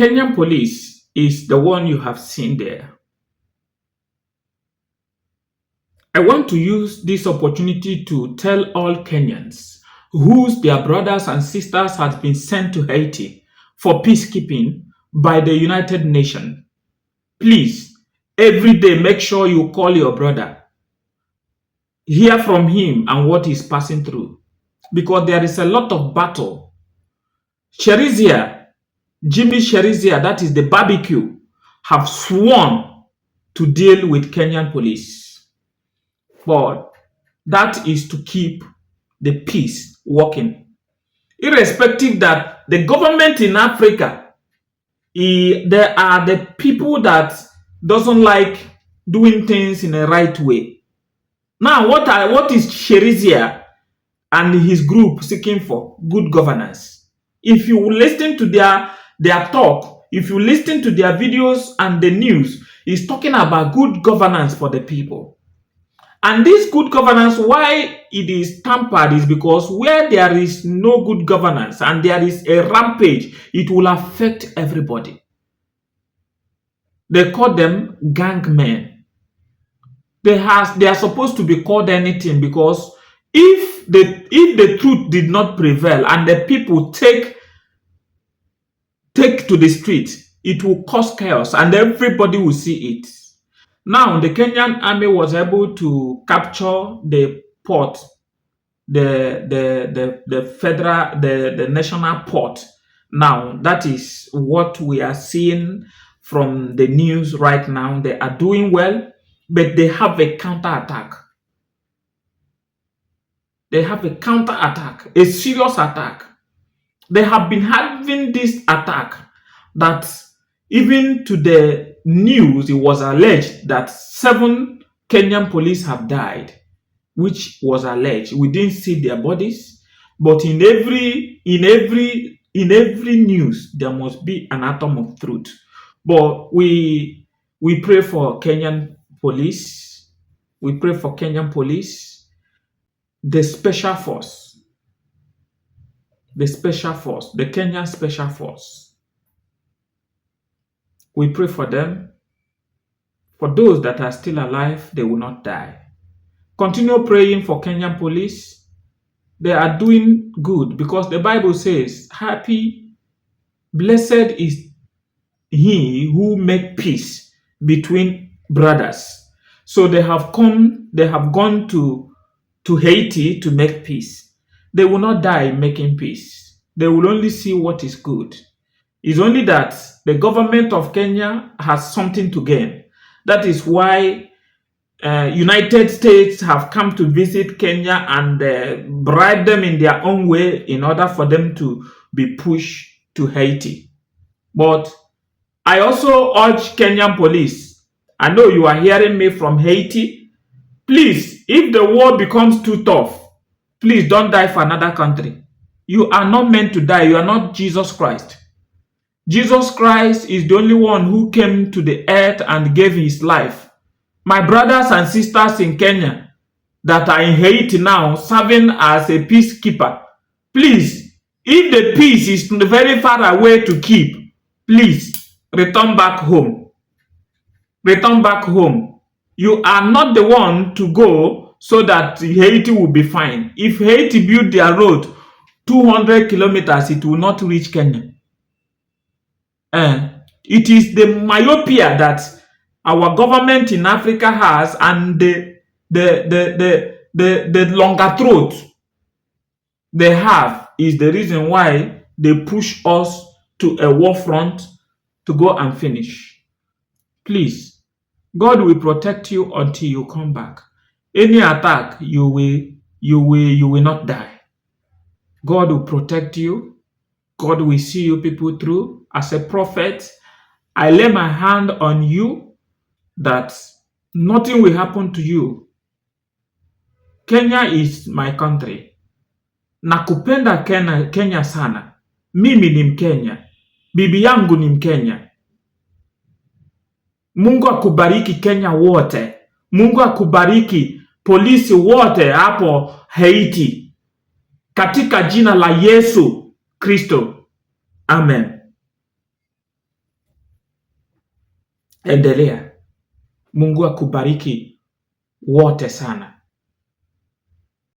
Kenyan police is the one you have seen there. I want to use this opportunity to tell all Kenyans whose their brothers and sisters have been sent to Haiti for peacekeeping by the United Nations. Please, every day make sure you call your brother. Hear from him and what he's passing through. Because there is a lot of battle. 𝐩𝐨𝐥𝐢𝐜𝐴, 𝐷𝐸𝐸, that is the barbecue, have sworn to deal with Kenyan police. But that is to keep the peace working. Irrespective that the government in Africa, there are the people that doesn't like doing things in the right way. Now, what is 𝐩𝐨𝐥𝐢𝐴 and his group seeking for? Good governance. If you listen to their talk, if you listen to their videos and the news, it's talking about good governance for the people. And this good governance, why it is tampered is because where there is no good governance and there is a rampage, it will affect everybody. They call them gang men. They are supposed to be called anything because if the truth did not prevail and the people take to the street, it will cause chaos and everybody will see it. Now, the Kenyan army was able to capture the port, the federal, the national port. Now, that is what we are seeing from the news right now. They are doing well, but they have a counterattack. They have a counterattack, a serious attack. They have been having this attack that even to the news, it was alleged that 7 Kenyan police have died, which was alleged. We didn't see their bodies, but in every news there must be an atom of truth. But we pray for Kenyan police. We pray for Kenyan police, the special force, the Kenyan special force. We pray for them. For those that are still alive, they will not die. Continue praying for Kenyan police. They are doing good because the Bible says, happy, blessed is he who make peace between brothers. So they have gone to Haiti to make peace. They will not die making peace. They will only see what is good. It's only that the government of Kenya has something to gain. That is why United States have come to visit Kenya and bribe them in their own way in order for them to be pushed to Haiti. But I also urge Kenyan police, I know you are hearing me from Haiti, please, if the war becomes too tough, please don't die for another country. You are not meant to die. You are not Jesus Christ. Jesus Christ is the only one who came to the earth and gave his life. My brothers and sisters in Kenya that are in Haiti now serving as a peacekeeper, please, if the peace is very far away to keep, please return back home. Return back home. You are not the one to go so that Haiti will be fine. If Haiti built their road 200 kilometers, it will not reach Kenya. It is the myopia that our government in Africa has and the longer throat they have is the reason why they push us to a war front to go and finish. Please, God will protect you until you come back. Any attack, you will not die. God will protect you. God will see you people through. As a prophet, I lay my hand on you that nothing will happen to you. Kenya is my country. Nakupenda Kenya sana. Mimi ni Mkenya. Bibi yangu ni Mkenya. Mungu akubariki Kenya wote. Mungu akubariki polisi wote hapo Haiti. Katika jina la Yesu Kristo. Amen. Endelea. Mungu akubariki wote sana.